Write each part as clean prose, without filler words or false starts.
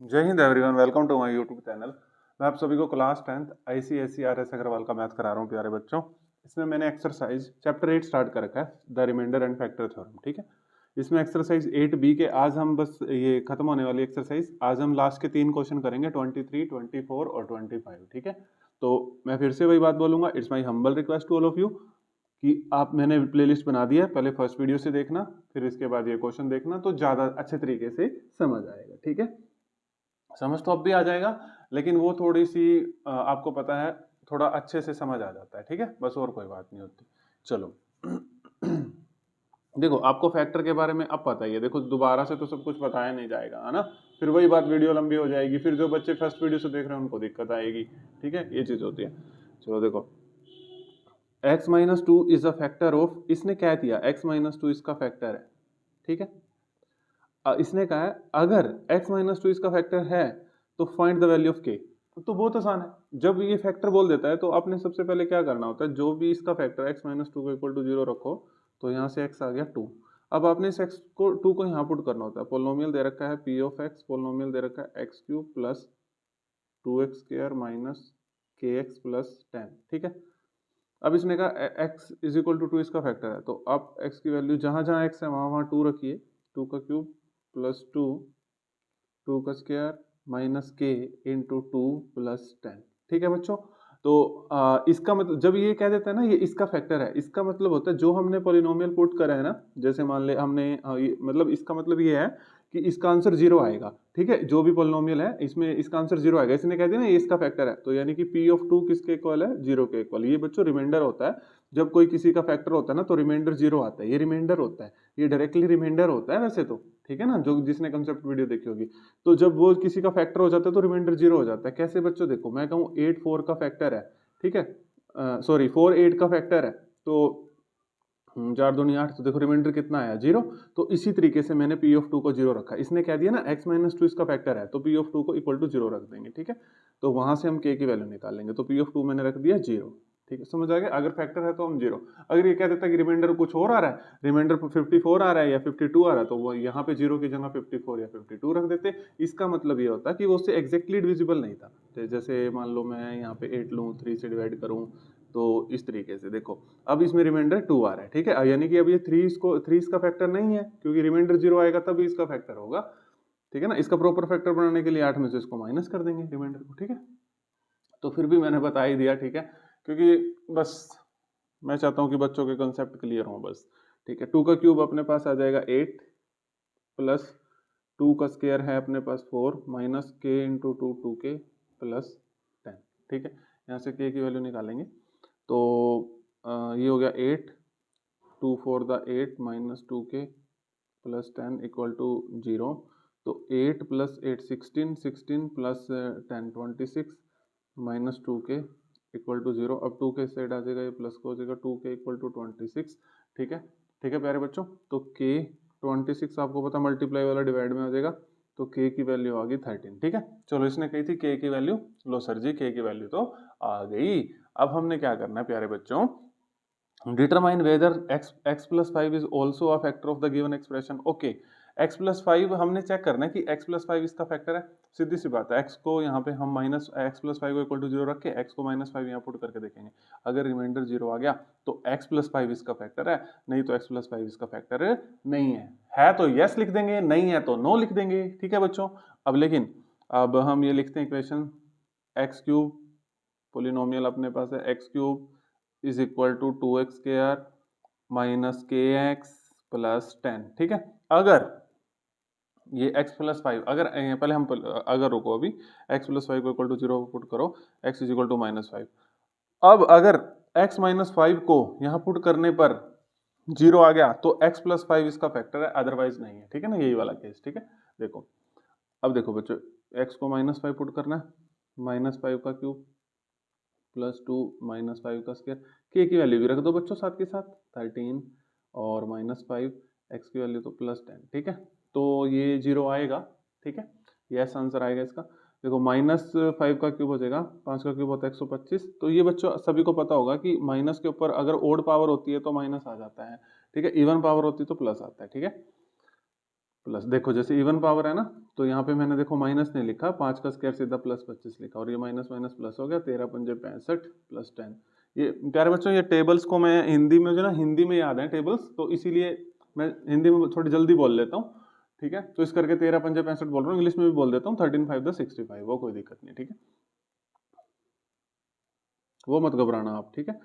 जय Hind everyone, welcome to my YouTube channel. मैं आप सभी को class 10th ICSE RS Agarwal का मैथ करा रहा हूँ प्यारे बच्चों। इसमें मैंने एक्सरसाइज चैप्टर 8 स्टार्ट कर रखा है, the reminder and factor theorem. ठीक है, इसमें एक्सरसाइज 8B के आज हम बस ये खत्म होने वाली एक्सरसाइज, आज हम लास्ट के 3 क्वेश्चन करेंगे 23, 24 और 25। ठीक है, तो मैं फिर से वही बात बोलूंगा, it's my humble request to all of you कि मैंने प्लेलिस्ट बना दिया है, पहले फर्स्ट वीडियो से देखना, फिर इसके बाद ये क्वेश्चन देखना, तो ज़्यादा अच्छे तरीके से समझ आएगा। ठीक है, समझ तो अब भी आ जाएगा, लेकिन वो थोड़ी सी आपको पता है, थोड़ा अच्छे से समझ आ जाता है। ठीक है, बस और कोई बात नहीं होती। चलो देखो, आपको फैक्टर के बारे में अब पता ही है। देखो, दोबारा से तो सब कुछ बताया नहीं जाएगा, है ना, फिर वही बात, वीडियो लंबी हो जाएगी, फिर जो बच्चे फर्स्ट वीडियो से देख रहे हैं उनको दिक्कत आएगी। ठीक है, ये चीज होती है। चलो देखो, x minus two is a factor of, इसने क्या दिया, x माइनस टू इसका फैक्टर है। ठीक है, इसने कहा है अगर x माइनस टू इसका फैक्टर है तो find the value of k। तो बहुत आसान है, जब ये फैक्टर बोल देता है तो आपने सबसे पहले क्या करना होता है, जो भी इसका फैक्टर x माइनस टू को इक्वल टू 0 रखो, तो यहाँ से x आ गया 2। अब आपने इस x को 2 को यहाँ पुट करना होता है। पोलिनोमियल दे रखा है p ऑफ x, पोलिनोमियल दे रखा है x cube plus 2x square minus kx plus 10। ठीक है, अब इसने कहा x इज इक्वल टू 2 इसका फैक्टर है, तो आप x की वैल्यू जहाँ जहाँ x है वहाँ वहाँ 2 रखिए। 2 का क्यूब प्लस 2 का स्क्वायर माइनस के इंटू 2 प्लस 10। ठीक है बच्चों, तो इसका मतलब जब ये कह देता है ना ये इसका फैक्टर है, इसका मतलब होता है जो हमने पॉलिनोमियल पुट करा है ना, जैसे मान ले हमने मतलब इसका मतलब ये है कि इसका आंसर 0 आएगा। ठीक है, जो भी पॉलिनोमियल है इसमें इसका आंसर 0 आएगा। इसने कह दिया ना ये इसका फैक्टर है, तो यानी कि p ऑफ 2 किसके इक्वल है, 0 के इक्वल। ये बच्चों रिमाइंडर होता है, जब कोई किसी का फैक्टर होता है ना तो रिमाइंडर 0 आता है, ये रिमाइंडर होता है, ये डायरेक्टली रिमाइंडर होता है वैसे तो। ठीक है ना, जो जिसने कंसेप्ट वीडियो देखी होगी, तो जब वो किसी का फैक्टर हो जाता है तो रिमाइंडर 0 हो जाता है। कैसे बच्चों, देखो मैं कहूँ 8 4 का फैक्टर है। ठीक है, सॉरी 4 8 का फैक्टर है, तो 4 दूनी 8, तो देखो रिमाइंडर कितना आया, 0। तो इसी तरीके से मैंने p ऑफ 2 को 0 रखा। इसने कह दिया ना x माइनस 2 इसका फैक्टर है, तो p ऑफ 2 को इक्वल टू 0 रख देंगे। ठीक है, तो वहां से हम k की वैल्यू निकालेंगे, तो p ऑफ 2 मैंने रख दिया 0। ठीक है, समझ आ गया, अगर फैक्टर है तो हम 0। अगर ये कह देता है कि रिमाइंडर कुछ और आ रहा है, रिमाइंडर 54 आ रहा है या 52 आ रहा है, तो वो यहाँ पे 0 की जगह 54 या 52 रख देते। इसका मतलब ये होता है कि वो उससे एग्जैक्टली डिविजिबल नहीं था। जैसे मान लो मैं यहाँ पे 8 लूँ, 3 से डिवाइड करूँ, तो इस तरीके से देखो, अब इसमें रिमाइंडर 2 आ रहा है। ठीक है, यानी कि अब ये 3 इसका फैक्टर नहीं है, क्योंकि रिमाइंडर 0 आएगा तभी इसका फैक्टर होगा। ठीक है ना, इसका प्रॉपर फैक्टर बनाने के लिए 8 में से इसको माइनस कर देंगे रिमाइंडर को। ठीक है, तो फिर भी मैंने बता ही दिया। ठीक है, क्योंकि बस मैं चाहता हूँ कि बच्चों के कंसेप्ट क्लियर हो बस। ठीक है, 2 का क्यूब अपने पास आ जाएगा 8 प्लस 2 का स्क्वायर है अपने पास 4 माइनस के इंटू 2 2k प्लस 10। ठीक है, यहाँ से k की वैल्यू निकालेंगे, तो ये हो गया 8, 2 4 the 8 minus 2k plus 10 equal to 0। तो 8 plus 8 16, 16 plus 10 26 minus 2k equal to 0। अब 2k साइड आ जाएगा, ये प्लस को हो जाएगा, 2k इक्वल टू 26। ठीक है, ठीक है प्यारे बच्चों, तो k 26 आपको पता मल्टीप्लाई वाला डिवाइड में हो जाएगा, तो k की वैल्यू आ गई 13। ठीक है, चलो इसने कही थी k की वैल्यू, लो सर जी k की वैल्यू तो आ गई। अब हमने क्या करना है प्यारे बच्चों, determine whether x plus 5 is also a factor of the given expression। Okay, x plus 5 हमने चेक करना है कि x plus 5 इसका फैक्टर है। सीधी सी बात है, x को यहाँ पे हम माइनस x plus 5 को इक्वल टू 0 रख के x को माइनस 5 यहाँ पुट करके देखेंगे। अगर रिमाइंडर 0 आ गया तो x plus 5 इसका फैक्टर है, नहीं तो x plus 5 इसका फैक्टर नहीं है तो यस लिख देंगे, नहीं है तो नो लिख देंगे। ठीक है बच्चों, अब लेकिन अब हम ये लिखते हैं इक्वेशन, एक्स क्यूब पोलिनोमियल अपने पास है, x cube is equal to 2x square minus kx plus 10। ठीक है, अगर ये x प्लस 5, अगर पहले हम अगर रुको अभी, x प्लस 5 को इक्वल टू 0 पुट करो, x is equal to minus 5। अब अगर x माइनस 5 को यहाँ पुट करने पर 0 आ गया तो x प्लस 5 इसका फैक्टर है, अदरवाइज नहीं है। ठीक है ना, यही वाला केस। ठीक है, देखो अब देखो बच्चों, x को माइनस 5 पुट करना है, माइनस 5 का क्यूब प्लस 2 माइनस 5 का स्क्वायर, के की वैल्यू भी रख दो बच्चों साथ के साथ 13 और माइनस 5, एक्स की वैल्यू तो प्लस 10। ठीक है, तो ये 0 आएगा। ठीक है, यस आंसर आएगा इसका। देखो माइनस 5 का क्यूब हो जाएगा, 5 का क्यूब होता है 125। तो ये बच्चों सभी को पता होगा कि माइनस के ऊपर अगर ओड पावर होती है तो माइनस आ जाता है। ठीक है, इवन पावर होती है तो प्लस आता है। ठीक है, प्लस, देखो जैसे इवन पावर है ना, तो यहाँ पे मैंने देखो माइनस नहीं लिखा, 5 का स्क्वायर सीधा प्लस 25 लिखा, और ये माइनस माइनस प्लस हो गया, 13 पंजे 65 प्लस 10। ये प्यारे बच्चों, ये टेबल्स को मैं हिंदी में, जो ना हिंदी में याद है टेबल्स, तो इसीलिए मैं हिंदी में थोड़ी जल्दी बोल लेता हूँ, ठीक है। तो इस करके 13 पंजे 65 बोल रहा हूँ, इंग्लिश में भी बोल देता हूँ 13 5 65, वो कोई दिक्कत नहीं, ठीक है, वो मत घबराना आप, ठीक है।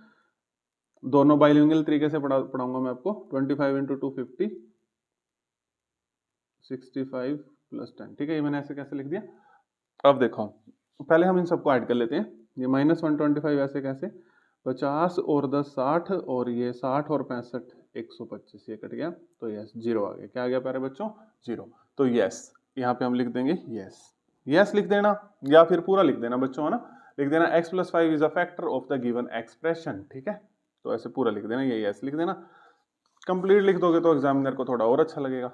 दोनों बाइलिंगुअल तरीके से पढ़ाऊंगा मैं आपको। 25 इंटू 250 65 प्लस 10, ठीक है। ये मैंने ऐसे कैसे लिख दिया, अब देखो पहले हम इन सबको ऐड कर लेते हैं। ये -125 ऐसे कैसे, 50 और 10 60, और ये 60 और 65 125, ये कट गया, तो यस जीरो आ गया। क्या आ गया प्यारे बच्चों, जीरो। तो यस यहाँ पे हम लिख देंगे यस, यस लिख देना, या फिर पूरा लिख देना बच्चों, है ना, लिख देना x + 5 is a factor of the given expression, ठीक है। तो ऐसे पूरा लिख देना, ये यस लिख देना। कंप्लीट लिख दोगे तो एग्जामिनर को थोड़ा और अच्छा लगेगा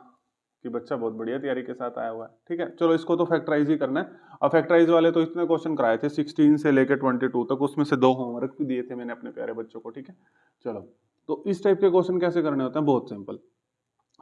कि बच्चा बहुत बढ़िया तैयारी के साथ आया हुआ है, ठीक है। चलो इसको तो फैक्टराइज ही करना है। अब फैक्टराइज वाले तो इतने क्वेश्चन कराए थे 16 से लेकर 22 तक, उसमें से 2 होमवर्क भी दिए थे मैंने अपने प्यारे बच्चों को, ठीक है। चलो, तो इस टाइप के क्वेश्चन कैसे करने होते हैं, बहुत सिंपल।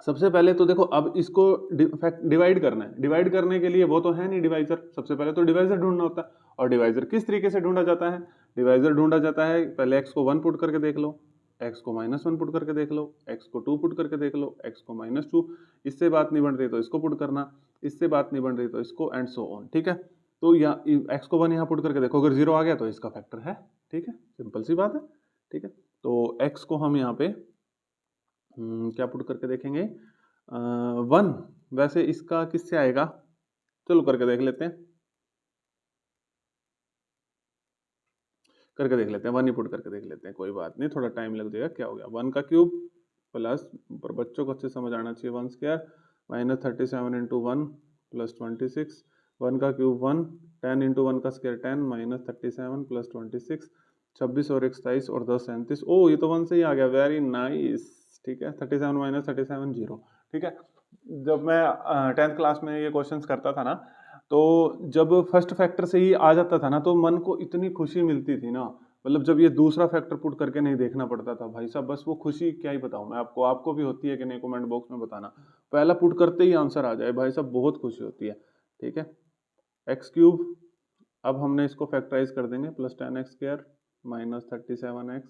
सबसे पहले तो देखो, अब इसको डिवाइड करना है। डिवाइड करने के लिए वो तो है नहीं डिवाइजर, सबसे पहले तो डिवाइजर ढूंढना होता है। और डिवाइजर किस तरीके से ढूंढा जाता है, डिवाइजर ढूंढा जाता है, पहले x को 1 पुट करके देख लो, x को -1 पुट करके देख लो, x को 2 पुट करके देख लो, x को -2, इससे बात नहीं बन रही तो इसको पुट करना, इससे बात नहीं बन रही तो इसको, एंड सो ऑन, ठीक है। तो या x को 1 यहाँ पुट करके देखो, अगर 0 आ गया तो इसका फैक्टर है, ठीक है, सिंपल सी बात है, ठीक है। तो x को हम यहाँ पे क्या पुट करके देखेंगे, 1, वैसे इसका किससे आएगा, चलो करके देख लेते हैं, करके देख लेते हैं, 1 ही पुट करके देख लेते हैं, कोई बात नहीं, थोड़ा टाइम लग जाएगा। क्या हो गया, 1 का क्यूब प्लस, पर बच्चों को अच्छे समझ आना चाहिए, 1 स्क्वायर -37 इंटू 1 प्लस 26, 1 का क्यूब 1, 10 इंटू 1 का स्क्वायर 10 -37 प्लस 26, 26 और 1 27 और 10 37, ओ ये तो 1 से ही आ गया, वेरी नाइस, ठीक है। 37 - 37 0, ठीक है। जब मैं 10th क्लास में ये क्वेश्चंस करता था ना, तो जब फर्स्ट फैक्टर से ही आ जाता था ना, तो मन को इतनी खुशी मिलती थी ना, मतलब जब ये दूसरा फैक्टर पुट करके नहीं देखना पड़ता था भाई साहब, बस वो खुशी क्या ही बताऊं मैं आपको, आपको भी होती है कि नहीं, कमेंट बॉक्स में बताना। पहला पुट करते ही आंसर आ जाए भाई साहब, बहुत खुशी होती है, ठीक है। एक्स क्यूब, अब हमने इसको फैक्टराइज कर देंगे, +10x² -37x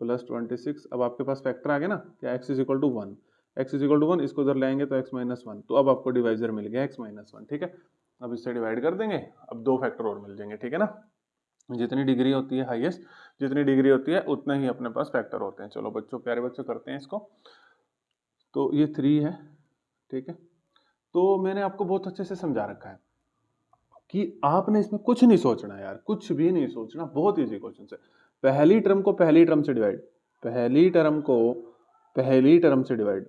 प्लस 26, अब आपके पास फैक्टर आ गया ना, क्या x = 1, x = 1, इसको उधर लाएंगे तो x - 1, तो अब आपको डिवाइजर मिल गया x - 1, ठीक है। अब इससे डिवाइड कर देंगे, अब 2 फैक्टर और मिल जाएंगे, ठीक है ना। जितनी डिग्री होती है हाईएस्ट, जितनी डिग्री होती है उतना ही अपने पास फैक्टर होते हैं। चलो बच्चों, प्यारे बच्चों, करते हैं इसको। तो ये 3 है, ठीक है। तो मैंने आपको बहुत अच्छे से समझा रखा है कि आपने इसमें कुछ नहीं सोचना यार, कुछ भी नहीं सोचना, बहुत इजी क्वेश्चन है। पहली टर्म को पहली टर्म से डिवाइड, पहली टर्म को पहली टर्म से डिवाइड,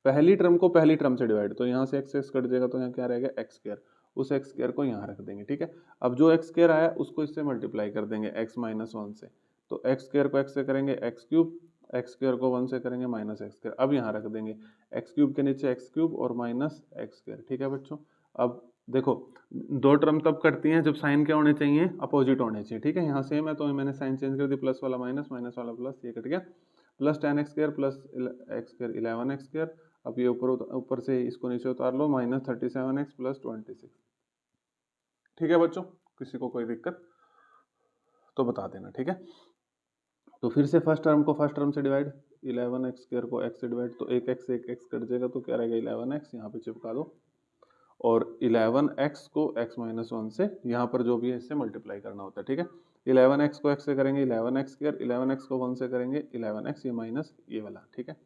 पहली टर्म को पहली टर्म से डिवाइड, तो यहाँ से एक्स एक्स कट जाएगा, तो यहाँ क्या रहेगा, x², उस x² को यहाँ रख देंगे, ठीक है। अब जो x² आया उसको इससे मल्टीप्लाई कर देंगे x - 1 से, तो x² को x से करेंगे x³ x² को 1 से करेंगे -x², अब यहाँ रख देंगे x³ के नीचे x³ और -x², ठीक है बच्चों। अब देखो, 2 टर्म तब कटती हैं जब साइन क्या होने चाहिए, अपोजिट होने चाहिए, ठीक है। यहाँ सेम है तो मैंने साइन चेंज कर दी, प्लस वाला माइनस, माइनस वाला प्लस, ये कट गया, +10x² प्लस x² 11x², अब ये ऊपर से इसको नीचे उतार लो, -37x प्लस 26, ठीक है बच्चों। किसी को कोई दिक्कत तो बता देना, ठीक है। तो फिर से फर्स्ट टर्म को फर्स्ट टर्म से डिवाइड, 11x² को x से डिवाइड, तो एक x कट जाएगा, तो क्या रहेगा 11x, यहाँ पे चिपका दो, और 11x को x - 1 से, यहाँ पर जो भी है इससे मल्टीप्लाई करना होता है, ठीक है। 11x को x से करेंगे 11x², 11x को 1 से करेंगे 11x, ये माइनस ये वाला, ठीक है।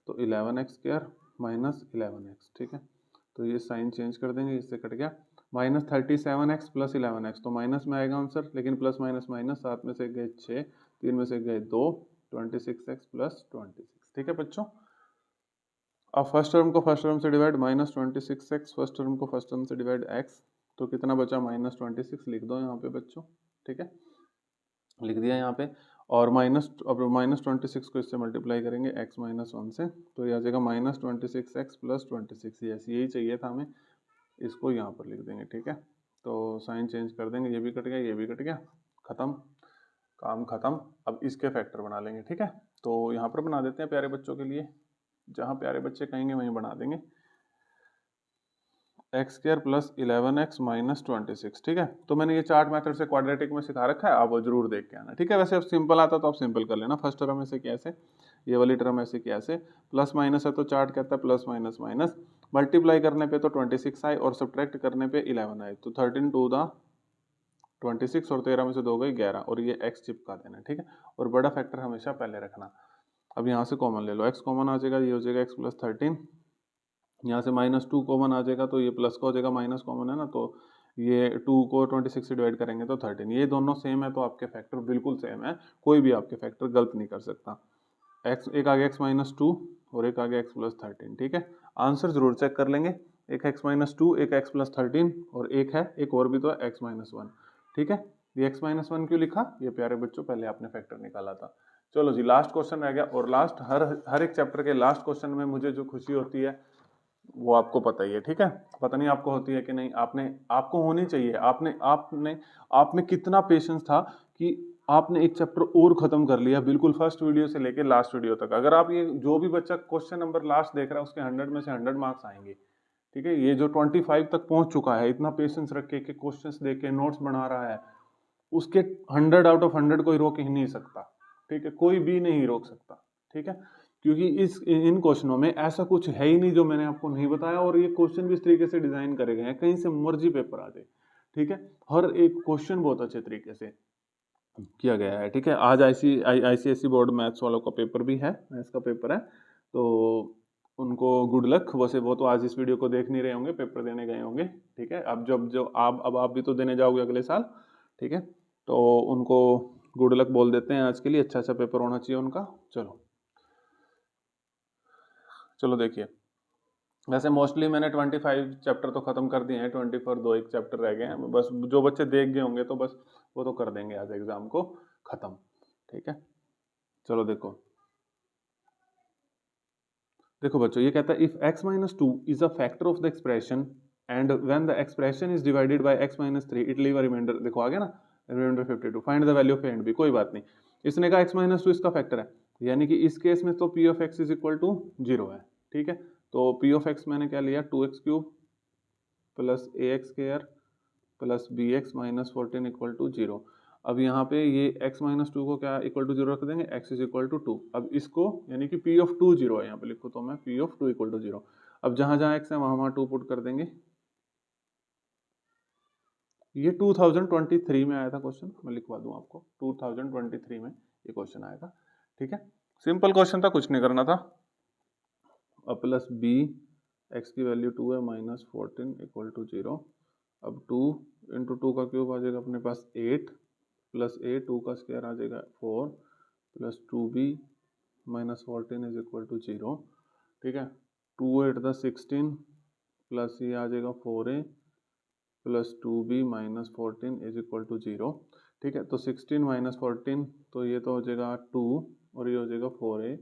तो 11x² माइनस 11x, ठीक है। तो ये साइन चेंज कर देंगे, इससे कट गया, -37x प्लस 11x, तो माइनस में आएगा आंसर, लेकिन प्लस माइनस माइनस, 7 में से गए 6, 3 में से गए 2, 26x प्लस 26, ठीक है बच्चों। अब फर्स्ट टर्म को फर्स्ट टर्म से डिवाइड, -26x, फर्स्ट टर्म को फर्स्ट टर्म से डिवाइड x, तो कितना बचा, -26 लिख दो यहाँ पे बच्चों, ठीक है, लिख दिया यहाँ पे। और अब -26 को इससे मल्टीप्लाई करेंगे x - 1 से, तो ये आ जाएगा -26x प्लस 26, यही चाहिए था हमें, इसको यहाँ पर लिख देंगे, ठीक है। तो साइन चेंज कर देंगे, ये भी कट गया, ये भी कट गया, खत्म, काम खत्म। अब इसके फैक्टर बना लेंगे, ठीक है। तो यहाँ पर बना देते हैं प्यारे बच्चों के लिए, जहाँ प्यारे बच्चे कहेंगे वहीं बना देंगे। X square plus 11x minus 26। ठीक है, तो मैंने ये चार्ट मेथड से क्वाड्रेटिक में सिखा रखा है, आप वो जरूर देख के आना। ठीक है, वैसे अब सिंपल आता तो आप सिंपल कर लेना। फर्स्ट टर्म ऐसे कैसे, ये वाली टर्म ऐसे कैसे, प्लस माइनस है तो चार्ट कहता है प्लस माइनस माइनस, मल्टीप्लाई करने पे तो 26 आए और सब्ट्रैक्ट करने पे 11 आए, तो 13 टू द 26 और 13 में से 2 गई 11 और ये x चिपका देना। ठीक है, और बड़ा फैक्टर हमेशा पहले रखना। अब यहाँ से कॉमन ले लो, x कॉमन आ जाएगा, ये हो जाएगा x प्लस 13, यहाँ से -2 कॉमन आ जाएगा तो ये प्लस का हो जाएगा, माइनस कॉमन है ना, तो ये 2 को 26 से डिवाइड करेंगे तो 13। ये दोनों सेम है तो आपके फैक्टर बिल्कुल सेम है, कोई भी आपके फैक्टर गलत नहीं कर सकता। x एक आ गया x माइनस 2 और एक आ गया x प्लस 13। ठीक है, आंसर जरूर चेक कर लेंगे, एक x माइनस 2, एक x प्लस 13 और एक है एक और भी तो है x माइनस 1। ठीक है, ये x माइनस 1 क्यों लिखा, ये प्यारे बच्चों पहले आपने फैक्टर निकाला था। चलो जी, लास्ट क्वेश्चन रह गया, और लास्ट हर एक चैप्टर के लास्ट क्वेश्चन में मुझे जो खुशी होती है वो आपको पता ही है। ठीक है, पता नहीं आपको होती है कि नहीं, आपको होनी चाहिए। आप में कितना पेशेंस था कि आपने एक चैप्टर और खत्म कर लिया, बिल्कुल फर्स्ट वीडियो से लेके लास्ट वीडियो तक। अगर आप ये जो भी बच्चा क्वेश्चन नंबर लास्ट देख रहा है उसके 100 में से 100 मार्क्स आएंगे। ठीक है, ये जो 25 तक पहुंच चुका है, इतना पेशेंस रख के क्वेश्चंस देख के नोट्स बना रहा है, उसके 100 आउट ऑफ 100 कोई रोक ही नहीं सकता। ठीक है, कोई भी नहीं रोक सकता। ठीक है, क्योंकि इन क्वेश्चनों में ऐसा कुछ है ही नहीं जो मैंने आपको नहीं बताया, और ये क्वेश्चन भी इस तरीके से डिजाइन करे गए हैं, कहीं से मर्जी पेपर आ जाए। ठीक है, हर एक क्वेश्चन बहुत अच्छे तरीके से किया गया है। ठीक है, आज आईसीएसई बोर्ड मैथ्स वालों का पेपर भी है, मैथ्स का पेपर है, तो उनको गुड लक। वैसे वो तो आज इस वीडियो को देख नहीं रहे होंगे, पेपर देने गए होंगे। ठीक है, अब आप भी तो देने जाओगे अगले साल। ठीक है, तो उनको गुड लक बोल देते हैं आज के लिए, अच्छा पेपर होना चाहिए उनका। चलो देखिए, वैसे मोस्टली मैंने 25 चैप्टर तो खत्म कर दिए हैं, 24 दो एक चैप्टर रह गए हैं बस, जो बच्चे देख गए होंगे तो बस वो तो कर देंगे आज एग्जाम को खत्म। ठीक है, चलो देखो बच्चों, ये कहता है if x minus 2 is a factor of the expression and when the expression is divided by x minus 3 it leave a reminder. देखो आ गया ना, reminder 52, find the value of a and b। कोई बात नहीं, इसने कहा x माइनस 2 इसका फैक्टर है, यानी कि इस केस में तो p of x is equal to 0 है। ठीक है, तो p ऑफ x मैंने क्या लिया, 2x cube plus ax square plus bx minus 14 equal to 0। अब यहाँ पे ये x माइनस 2 को क्या इक्वल टू 0 रख देंगे, x इज इक्वल टू 2। अब इसको यानी कि p ऑफ 2 0 है, यहाँ पे लिखो तो मैं p ऑफ 2 इक्वल टू 0। अब जहां जहां x है वहां 2 पुट कर देंगे। ये 2023 में आया था क्वेश्चन, मैं लिखवा दूं आपको, 2023 में ये क्वेश्चन आया था। ठीक है, सिंपल क्वेश्चन था, कुछ नहीं करना था। अब प्लस b, x की वैल्यू 2 है, माइनस 14 इक्वल टू 0। अब 2 इंटू 2 का क्यूब आ जाएगा अपने पास 8, प्लस a 2 का स्क्वायर आ जाएगा 4, plus 2b minus 14 is equal to 0। ठीक है, 2 8 द 16 प्लस ये आ जाएगा 4a plus 2b minus 14 is equal to 0। ठीक है, तो 16 माइनस 14 तो ये तो हो जाएगा 2 और ये हो जाएगा 4a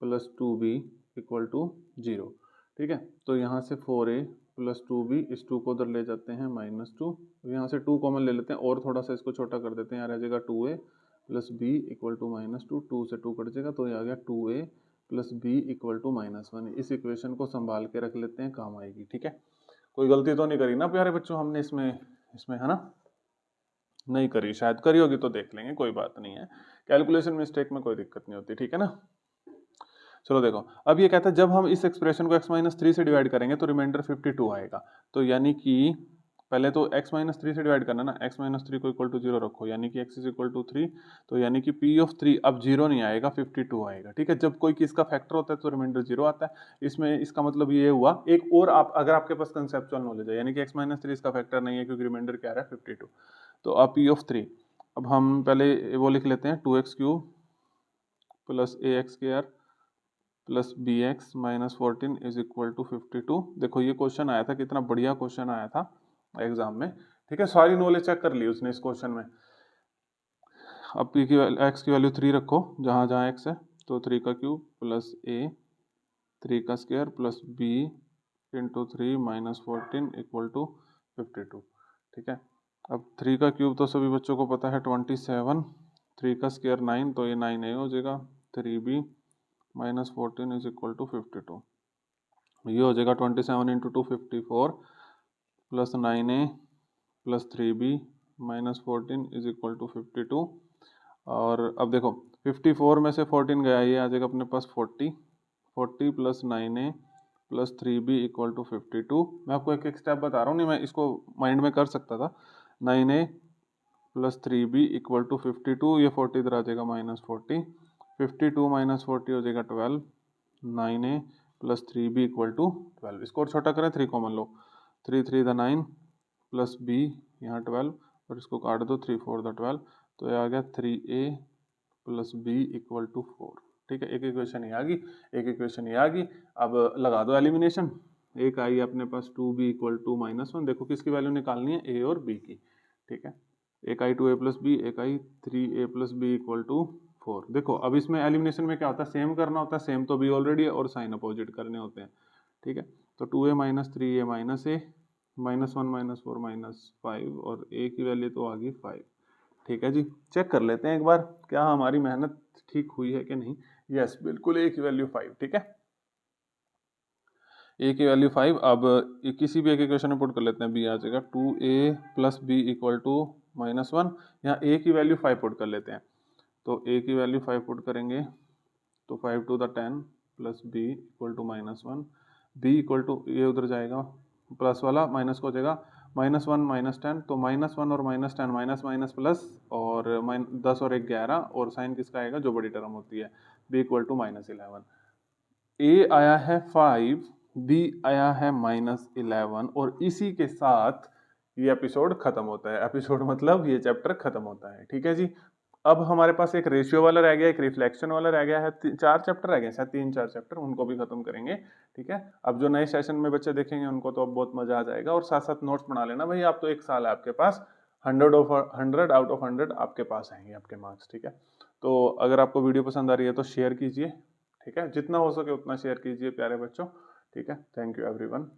plus 2b equal to 0। ठीक है, तो यहाँ से 4a प्लस 2b, इस 2 को उधर ले जाते हैं -2, यहाँ से 2 कॉमन ले लेते हैं और थोड़ा सा इसको छोटा कर देते हैं, यहाँ रह जाएगा 2a plus b equal to -2, 2 से 2 कट जाएगा तो ये आ गया 2a plus b equal to -1। इस इक्वेशन को संभाल के रख लेते हैं, काम आएगी। ठीक है, कोई गलती तो नहीं करी ना प्यारे बच्चों हमने इसमें है ना, नहीं करी, शायद करी होगी तो देख लेंगे, कोई बात नहीं है, कैलकुलेशन मिस्टेक में कोई दिक्कत नहीं होती। ठीक है ना, चलो देखो, अब ये कहता है जब हम इस एक्सप्रेशन को x माइनस 3 से डिवाइड करेंगे तो रिमाइंडर 52 आएगा। तो यानी कि पहले तो x माइनस 3 से डिवाइड करना ना, x माइनस 3 को इक्वल टू 0 रखो, यानी कि x इज इक्वल टू 3, तो यानी कि p ऑफ 3 अब 0 नहीं आएगा, 52 आएगा। ठीक है, जब कोई किसका फैक्टर होता है तो रिमाइंडर 0 आता है, इसमें इसका मतलब ये हुआ। एक और आप अगर आपके पास कंसेप्चुअल नॉलेज है, यानी कि x माइनस 3 इसका फैक्टर नहीं है क्योंकि रिमाइंडर क्या है 52, तो अब p ऑफ 3, अब हम पहले वो लिख लेते हैं 2x cube plus ax square plus B x minus 14 is equal to 52। देखो ये क्वेश्चन आया था, कितना बढ़िया क्वेश्चन आया था एग्जाम में। ठीक है, सारी नॉलेज चेक कर ली उसने इस क्वेश्चन में। अब पी की एक्स की वैल्यू 3 रखो जहाँ जहाँ एक्स है, तो 3 का क्यूब प्लस ए 3 का square plus B into 3 minus 14 equal to 52। ठीक है, अब 3 का क्यूब तो सभी बच्चों को पता है 27, 3 का स्क्वायर 9, तो ये 9 ए हो जाएगा, 3b minus 14 is equal to 52। ये हो जाएगा 27 into 2 54, plus 9a plus 3b minus 14 is equal to 52। और अब देखो 54 में से 14 गया, ये आ जाएगा अपने पास 40 plus 9a plus 3b equal to 52। मैं आपको एक एक स्टेप बता रहा हूँ, नहीं मैं इसको माइंड में कर सकता था। 9a plus 3b equal to 52, ये 40 इधर आ जाएगा माइनस 40, 52 माइनस 40 हो जाएगा 12, 9a plus 3b equal to 12। इसको और छोटा करें, 3 common low, 3 3 the 9 plus b यहाँ 12 और इसको काट दो, 3 4 द 12, तो ये आ गया 3a plus b equal to 4। ठीक है, एक इक्वेशन ये आ गई, एक इक्वेशन ये आ गई। अब लगा दो एलिमिनेशन, एक आई अपने पास 2b इक्वल टू -1। देखो किसकी वैल्यू निकालनी है, a और b की। ठीक है, एक आई 2a प्लस b, एक आई 3a plus b equal to 4। देखो अब इसमें एलिमिनेशन में क्या होता है, सेम करना होता है, सेम तो b ऑलरेडी है और साइन अपोजिट करने होते हैं। ठीक है, तो 2a minus 3a minus a minus 1 minus 4 minus 5 और a की वैल्यू तो आ गई 5। ठीक है जी, चेक कर लेते हैं एक बार क्या हमारी मेहनत ठीक हुई है कि नहीं। यस, बिल्कुल a की वैल्यू 5। ठीक है, a की वैल्यू 5। अब किसी भी एक इक्वेशन में पुट कर लेते हैं, b आ जाएगा 2a plus b equal to -1। यहाँ a की वैल्यू 5 पुट कर लेते हैं, तो a की वैल्यू 5 पुट करेंगे तो 5 to the 10 plus b equal to -1, b equal to ये उधर जाएगा प्लस वाला माइनस को हो जाएगा -1 -10, तो -1 और -10 माइनस माइनस प्लस और 10 और 1 11 और साइन किसका आएगा, जो बड़ी टर्म होती है, b इक्वल टू -11। ए आया है 5, बी आया है -11 और इसी के साथ ये एपिसोड खत्म होता है। एपिसोड मतलब ये चैप्टर खत्म होता है। ठीक है जी, अब हमारे पास एक रेशियो वाला रह गया, एक रिफ्लेक्शन वाला रह गया है, 4 चैप्टर रह गए, शायद 3-4 चैप्टर, उनको भी खत्म करेंगे। ठीक है, अब जो नए सेशन में बच्चे देखेंगे उनको तो अब बहुत मजा आ जाएगा। और साथ साथ नोट्स बना लेना भाई, आप तो 1 साल है आपके पास, 100 आउट ऑफ 100 आपके पास आएंगे आपके मार्क्स। ठीक है, तो अगर आपको वीडियो पसंद आ रही है तो शेयर कीजिए। ठीक है, जितना हो सके उतना शेयर कीजिए प्यारे बच्चों। ठीक है, थैंक यू एवरीवन।